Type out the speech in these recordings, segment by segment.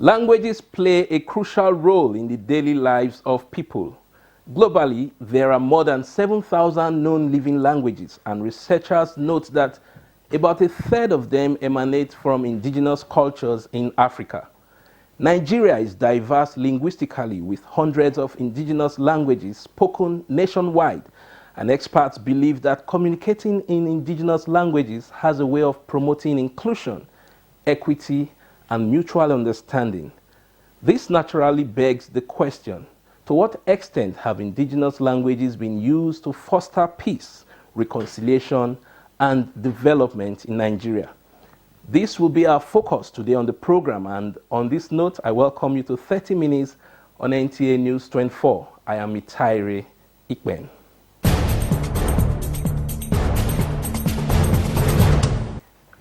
Languages play a crucial role in the daily lives of people. Globally, there are more than 7,000 known living languages, and researchers note that about a third of them emanate from indigenous cultures in Africa. Nigeria is diverse linguistically with hundreds of indigenous languages spoken nationwide, and experts believe that communicating in indigenous languages has a way of promoting inclusion, equity, and mutual understanding. This naturally begs the question, to what extent have indigenous languages been used to foster peace, reconciliation, and development in Nigeria? This will be our focus today on the program, and on this note, I welcome you to 30 Minutes on NTA News 24. I am Mitaire Ikpen.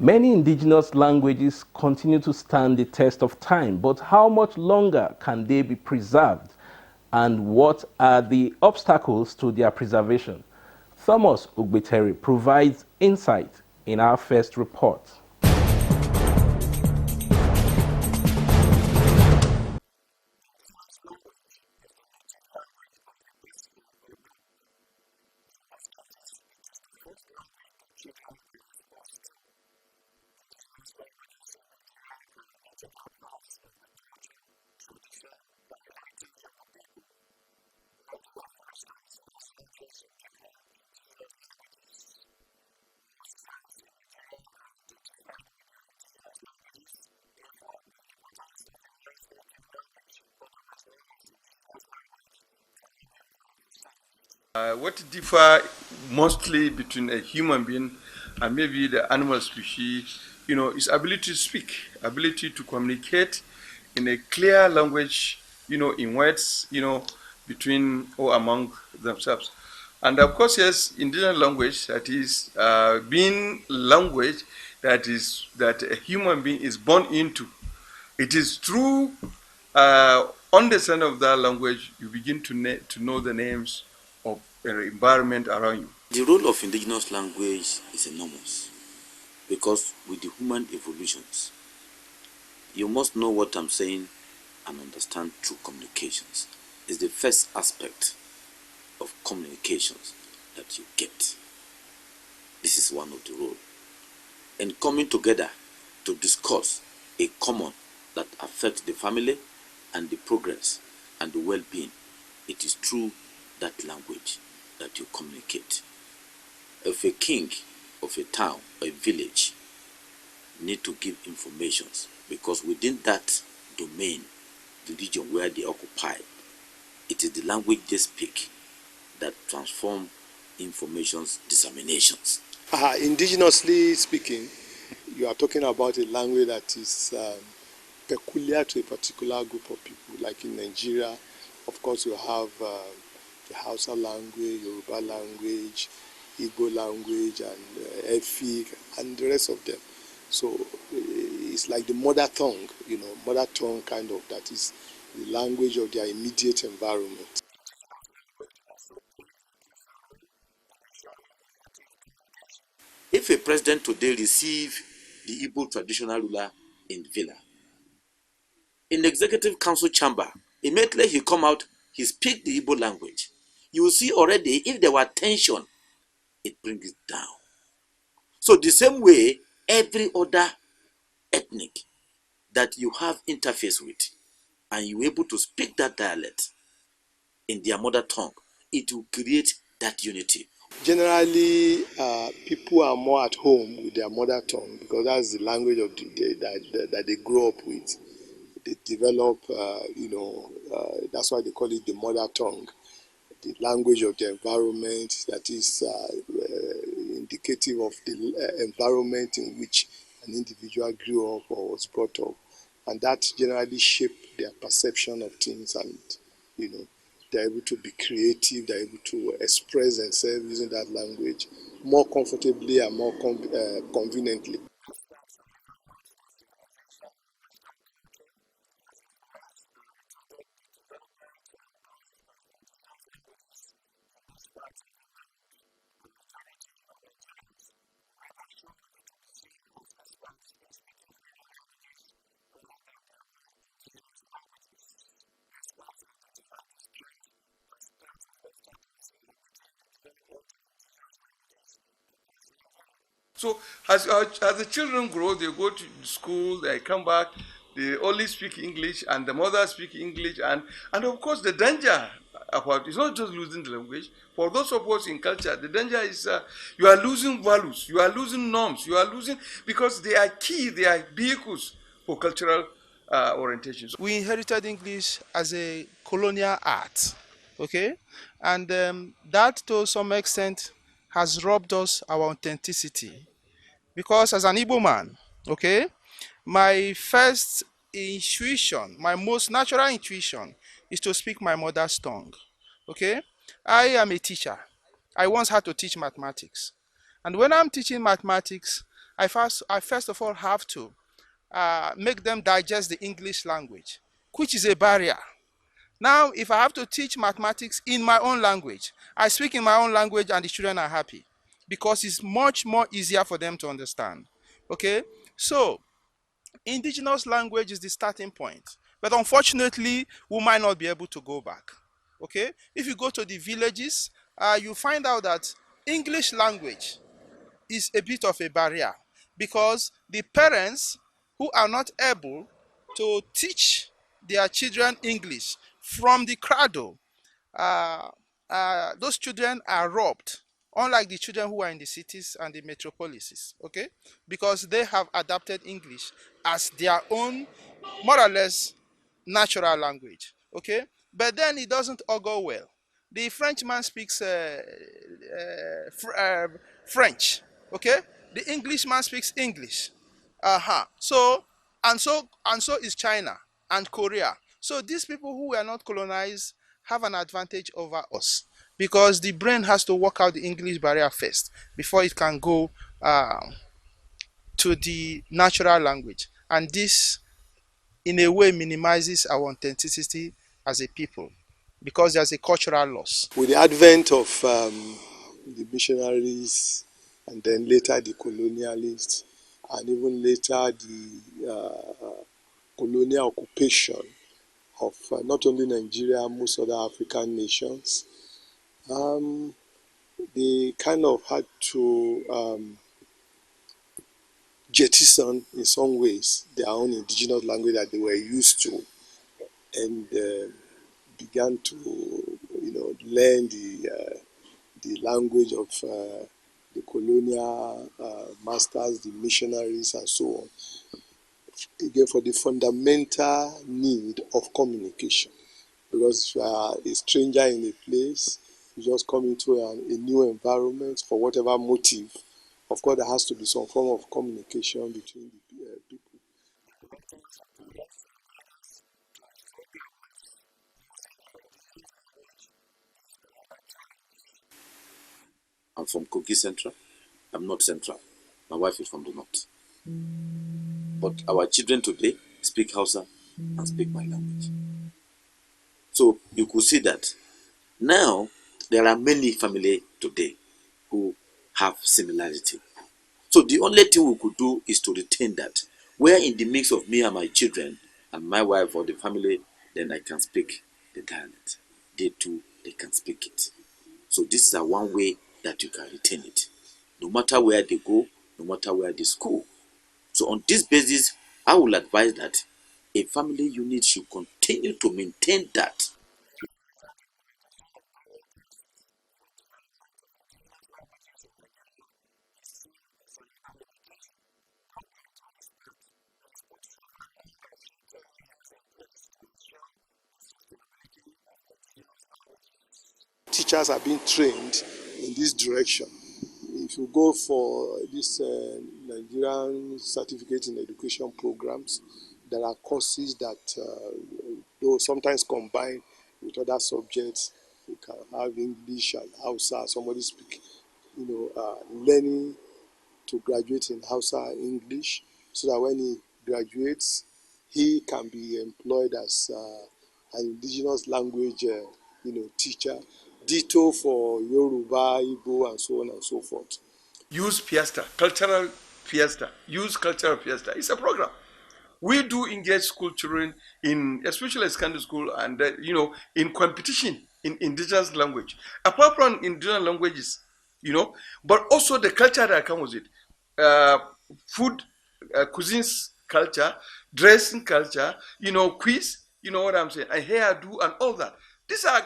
Many indigenous languages continue to stand the test of time, but how much longer can they be preserved, and what are the obstacles to their preservation? Thomas Mitaire provides insight in our first report. What differ mostly between a human being and maybe the animal species, is ability to speak, ability to communicate in a clear language, in words, between or among themselves. And of course, yes, indigenous language, that is being language that a human being is born into. It is through understanding of that language you begin to know the names of the environment around you. The role of indigenous language is enormous because with the human evolutions, you must know what I'm saying and understand true communications. It's the first aspect of communications that you get. This is one of the roles. And coming together to discuss a common that affects the family and the progress and the well-being, it is through that language that you communicate. If a king of a town or a village need to give informations, because within that domain, the region where they occupy, it is the language they speak that transform information's disseminations. Indigenously speaking, you are talking about a language that is peculiar to a particular group of people. Like in Nigeria, of course, you have the Hausa language, Yoruba language, Igbo language, and Efik, and the rest of them. So it's like the mother tongue, mother tongue kind of, that is the language of their immediate environment. If a president today receive the Igbo traditional ruler in Villa, in the executive council chamber, immediately he come out, he speak the Igbo language. You will see already, if there were tension, it brings it down. So the same way, every other ethnic that you have interface with, and you're able to speak that dialect in their mother tongue, it will create that unity. Generally, people are more at home with their mother tongue because that's the language of that they grow up with. They develop, that's why they call it the mother tongue, the language of the environment, that is indicative of the environment in which an individual grew up or was brought up. And that generally shape their perception of things, and, they're able to be creative, they're able to express themselves using that language more comfortably and more conveniently. So as the children grow, they go to school, they come back, they only speak English, and the mother speak English, and of course the danger about it's not just losing the language. For those of us in culture, the danger is you are losing values, you are losing norms, you are losing because they are key, they are vehicles for cultural orientations. We inherited English as a colonial art, okay, and that to some extent has robbed us our authenticity. Because as an Igbo man, okay, my first intuition, my most natural intuition is to speak my mother's tongue. Okay? I am a teacher. I once had to teach mathematics. And when I'm teaching mathematics, I first of all have to make them digest the English language, which is a barrier. Now, if I have to teach mathematics in my own language, I speak in my own language and the children are happy because it's much more easier for them to understand. Okay? So, indigenous language is the starting point. But unfortunately, we might not be able to go back. Okay? If you go to the villages, you find out that English language is a bit of a barrier because the parents who are not able to teach their children English from the cradle, uh, those children are robbed, unlike the children who are in the cities and the metropolises, okay? Because they have adapted English as their own, more or less, natural language, okay? But then it doesn't all go well. The Frenchman speaks French, okay? The Englishman speaks English. So and so is China and Korea. So these people who were not colonized have an advantage over us because the brain has to work out the English barrier first before it can go to the natural language, and this in a way minimizes our authenticity as a people because there's a cultural loss. With the advent of the missionaries and then later the colonialists and even later the colonial occupation of not only Nigeria, most other African nations, they kind of had to jettison in some ways their own indigenous language that they were used to and began to learn the language of the colonial masters, the missionaries, and so on. Again, for the fundamental need of communication. Because if you are a stranger in a place, you just come into a new environment for whatever motive. Of course, there has to be some form of communication between the people. I'm from Kogi Central. I'm not Central. My wife is from the North. But our children today speak Hausa and speak my language. So you could see that now there are many families today who have similarity. So the only thing we could do is to retain that. Where in the mix of me and my children and my wife or the family, then I can speak the dialect. They too, they can speak it. So this is a one way that you can retain it. No matter where they go, no matter where they school. So on this basis, I will advise that a family unit should continue to maintain that. Teachers are being trained in this direction. If you go for this Nigerian certificate in education programs, there are courses that, though sometimes combine with other subjects, you can have English and Hausa. Somebody speak, learning to graduate in Hausa English, so that when he graduates, he can be employed as an indigenous language, teacher. Ditto for Yoruba, Igbo, and so on and so forth. Use Fiesta, cultural Fiesta. Use cultural Fiesta. It's a program. We do engage school children in, especially secondary school, and in competition in indigenous language. Apart from indigenous languages, but also the culture that comes with it. uh, food, cuisines culture, dressing culture, quiz, you know what I'm saying, and hairdo and all that. These are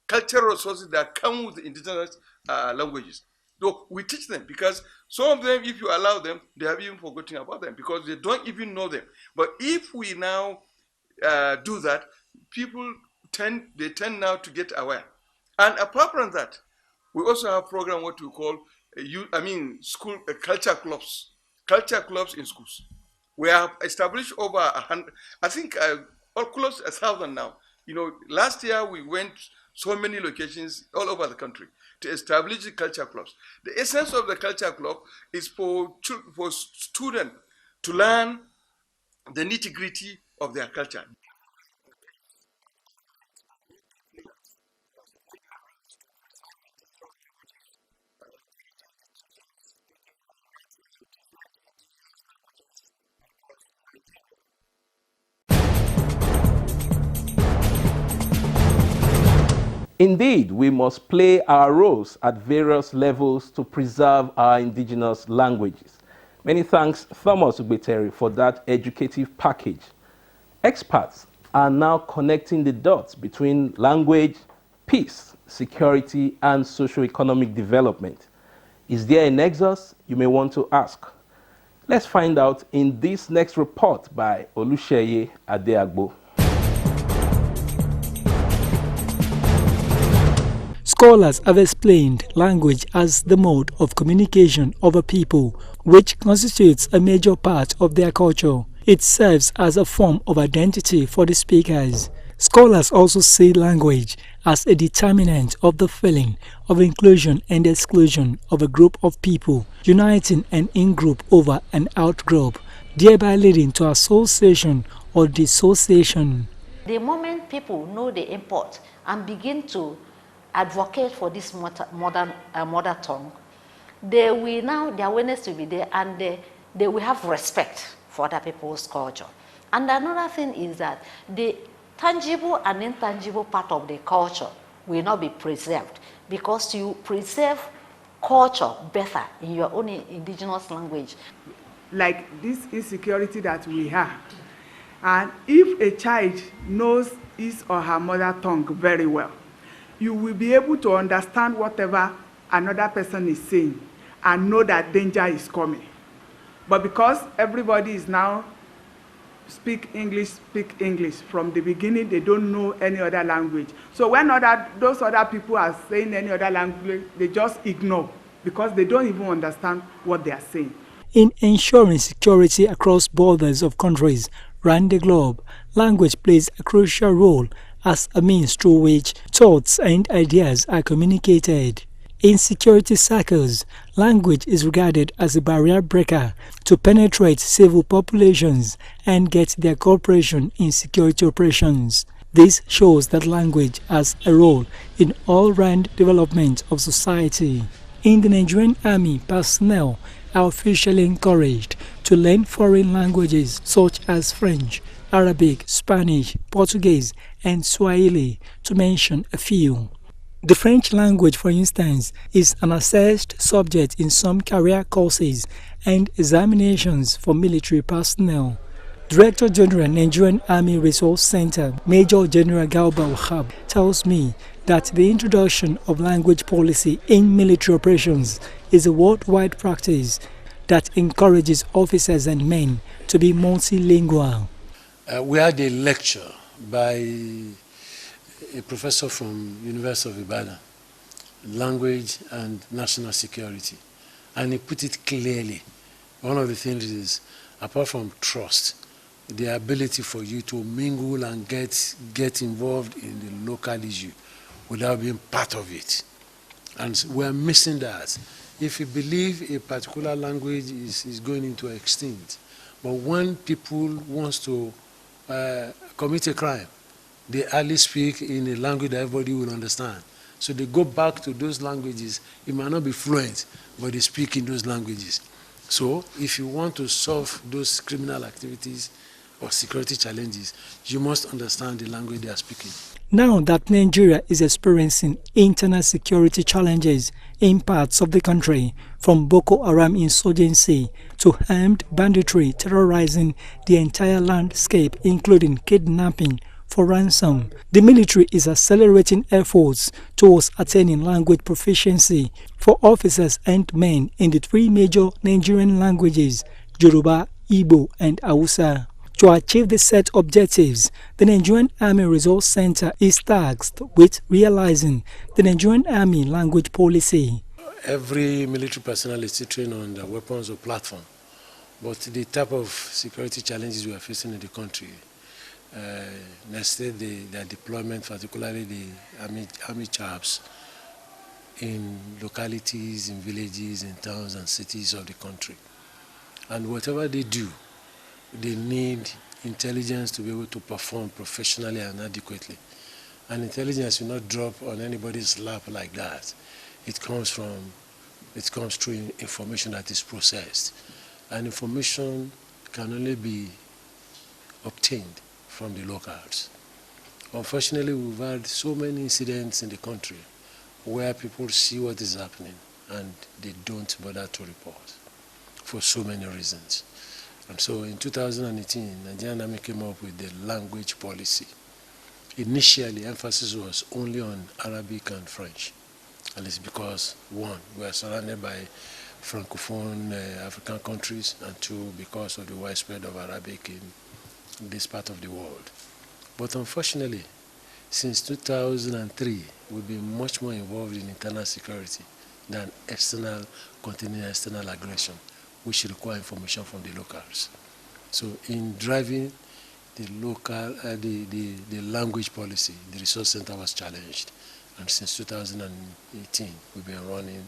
cultural resources that come with indigenous languages. So we teach them because some of them, if you allow them, they have even forgotten about them because they don't even know them. But if we now do that, people tend now to get aware. And apart from that, we also have program what we call school culture clubs in schools. We have established over 100, I think close to 1,000 now. Last year we went so many locations all over the country to establish the culture clubs. The essence of the culture club is for students to learn the nitty-gritty of their culture. Indeed, we must play our roles at various levels to preserve our indigenous languages. Many thanks, Thomas Mitaire, for that educative package. Experts are now connecting the dots between language, peace, security, and socio-economic development. Is there a nexus? You may want to ask. Let's find out in this next report by Olusheye Adeagbo. Scholars have explained language as the mode of communication of a people, which constitutes a major part of their culture. It serves as a form of identity for the speakers. Scholars also see language as a determinant of the feeling of inclusion and exclusion of a group of people, uniting an in-group over an out-group, thereby leading to association or dissociation. The moment people know the import and begin to advocate for this mother tongue, they will now, their awareness will be there, and they will have respect for other people's culture. And another thing is that the tangible and intangible part of the culture will not be preserved, because you preserve culture better in your own indigenous language. Like this insecurity that we have, and if a child knows his or her mother tongue very well, you will be able to understand whatever another person is saying and know that danger is coming. But because everybody is now speak English from the beginning, they don't know any other language. So when those other people are saying any other language, they just ignore because they don't even understand what they are saying. In ensuring security across borders of countries around the globe, language plays a crucial role as a means through which thoughts and ideas are communicated. In security circles, language is regarded as a barrier breaker to penetrate civil populations and get their cooperation in security operations. This shows that language has a role in all-round development of society. In the Nigerian Army, personnel are officially encouraged to learn foreign languages such as French, Arabic, Spanish, Portuguese, and Swahili, to mention a few. The French language, for instance, is an assessed subject in some career courses and examinations for military personnel. Director General Nigerian Army Resource Center, Major General Galba Wahab, tells me that the introduction of language policy in military operations is a worldwide practice that encourages officers and men to be multilingual. We had a lecture by a professor from University of Ibadan, language and national security, and he put it clearly. One of the things is, apart from trust, the ability for you to mingle and get involved in the local issue without being part of it. And we're missing that. If you believe a particular language is going into extinct, but when people want to commit a crime, they hardly speak in a language that everybody will understand. So they go back to those languages. It might not be fluent, but they speak in those languages. So if you want to solve those criminal activities or security challenges, you must understand the language they are speaking. Now that Nigeria is experiencing internal security challenges in parts of the country, from Boko Haram insurgency to armed banditry terrorizing the entire landscape, including kidnapping for ransom, the military is accelerating efforts towards attaining language proficiency for officers and men in the three major Nigerian languages, Yoruba, Igbo, and Hausa. To achieve the set objectives, the Nigerian Army Resource Center is tasked with realizing the Nigerian Army language policy. Every military personnel is trained on the weapons or platform, but the type of security challenges we are facing in the country, their deployment, particularly the army chaps in localities, in villages, in towns and cities of the country. And whatever they do, they need intelligence to be able to perform professionally and adequately. And intelligence will not drop on anybody's lap like that. It comes through information that is processed. And information can only be obtained from the locals. Unfortunately, we've had so many incidents in the country where people see what is happening and they don't bother to report for so many reasons. And so in 2018, Nigerian Army came up with the language policy. Initially, emphasis was only on Arabic and French. And it's because, one, we are surrounded by Francophone African countries, and two, because of the widespread of Arabic in this part of the world. But unfortunately, since 2003, we've been much more involved in internal security than containing external aggression, which require information from the locals. So in driving the the language policy, the resource center was challenged. And since 2018, we've been running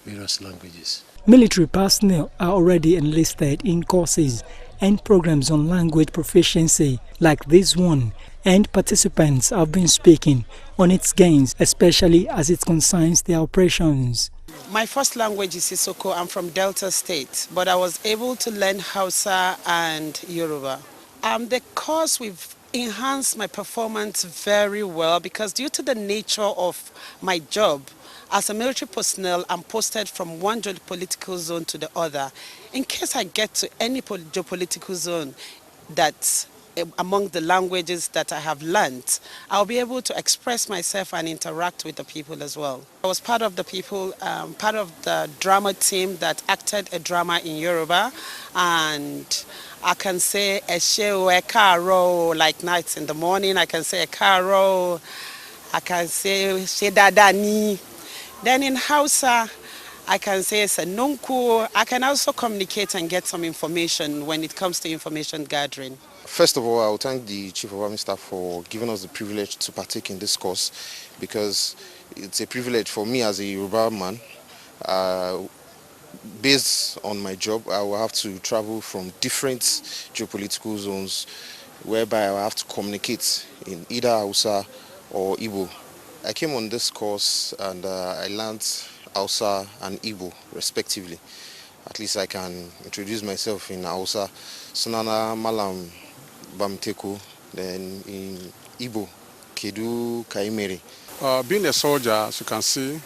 various languages. Military personnel are already enlisted in courses and programs on language proficiency like this one, and participants have been speaking on its gains, especially as it concerns their operations. My first language is Sisoko. I'm from Delta State, but I was able to learn Hausa and Yoruba. The course we've enhanced my performance very well because due to the nature of my job, as a military personnel, I'm posted from one geopolitical zone to the other. In case I get to any geopolitical zone that's among the languages that I have learned, I'll be able to express myself and interact with the people as well. I was part of the part of the drama team that acted a drama in Yoruba, and I can say Eshewe Karo, like nights in the morning. I can say Karo. I can say Shedadani. Then in Hausa, I can say Senonku. I can also communicate and get some information when it comes to information gathering. First of all, I will thank the Chief of Army Staff for giving us the privilege to partake in this course, because it's a privilege for me as a Yoruba man. Based on my job, I will have to travel from different geopolitical zones, whereby I will have to communicate in either Hausa or Igbo. I came on this course and I learned Hausa and Igbo respectively. At least I can introduce myself in Hausa. Sunana Malam Bamteku, then in Igbo, Kedu Kaimeri. Being a soldier, as you can see,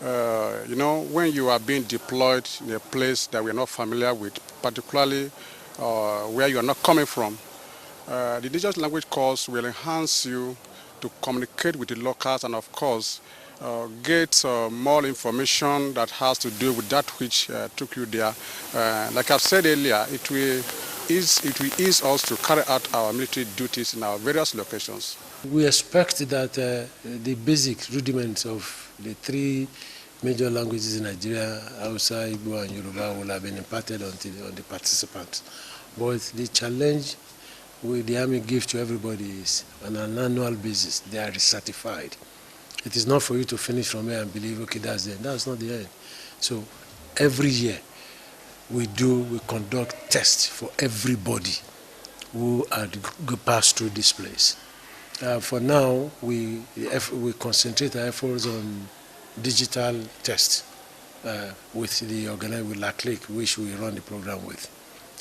when you are being deployed in a place that we are not familiar with, particularly where you are not coming from, the indigenous language course will enhance you to communicate with the locals and, of course, get more information that has to do with that which took you there. Like I've said earlier, it will ease us to carry out our military duties in our various locations. We expect that the basic rudiments of the three major languages in Nigeria, Hausa, Igbo and Yoruba, will have been imparted on the participants. But the challenge the Army gives to everybody is on an annual basis. They are recertified. It is not for you to finish from here and believe, okay, that's the end. That's not the end. So every year we conduct tests for everybody who pass through this place. For now, we concentrate our efforts on digital tests with the organization, with La Clique, which we run the program with.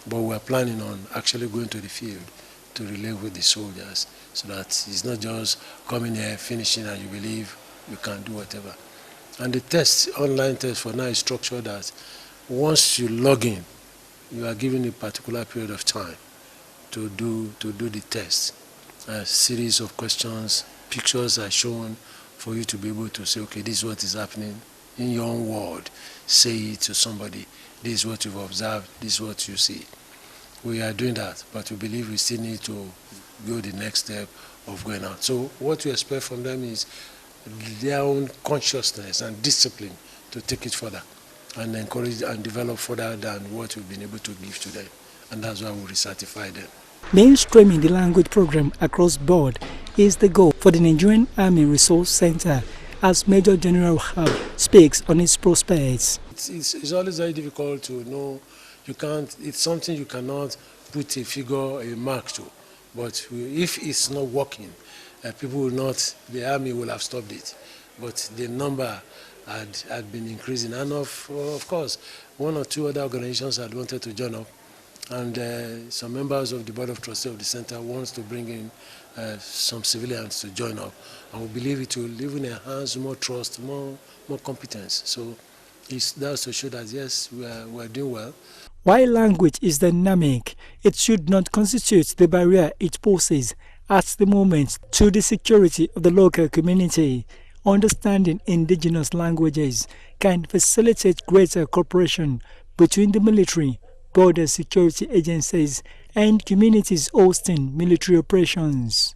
But we are planning on actually going to the field to relate with the soldiers so that it's not just coming here, finishing, and you believe you can do whatever. And the test, online test for now is structured that once you log in, you are given a particular period of time to do the test. A series of questions, pictures are shown for you to be able to say, okay, this is what is happening in your own world. Say it to somebody. This is what you've observed. This is what you see. We are doing that, but we believe we still need to go the next step of going out. So what we expect from them is their own consciousness and discipline to take it further and encourage and develop further than what we've been able to give to them. And that's why we recertify them. Mainstreaming the language program across board is the goal for the Nigerian Army Resource Center, as Major General Hab speaks on its prospects. It's always very difficult to know. It's something you cannot put a figure, a mark to. But if it's not working, people will not, the army will have stopped it. But the number had been increasing. And of course, one or two other organizations had wanted to join up. And some members of the Board of Trustees of the Center wants to bring in some civilians to join up. And we believe it will even enhance more trust, more competence. So that's to show that, yes, we are doing well. While language is dynamic, it should not constitute the barrier it poses at the moment to the security of the local community. Understanding indigenous languages can facilitate greater cooperation between the military, border security agencies, and communities hosting military operations.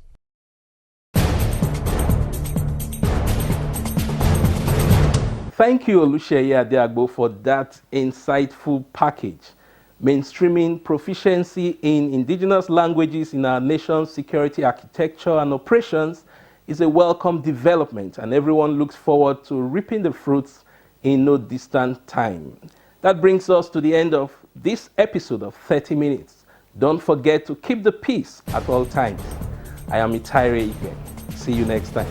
Thank you, Oluseyi Adeagbo, for that insightful package. Mainstreaming proficiency in indigenous languages in our nation's security architecture and operations is a welcome development, and everyone looks forward to reaping the fruits in no distant time. That brings us to the end of this episode of 30 Minutes. Don't forget to keep the peace at all times. I am Mitaire Ikpen. See you next time.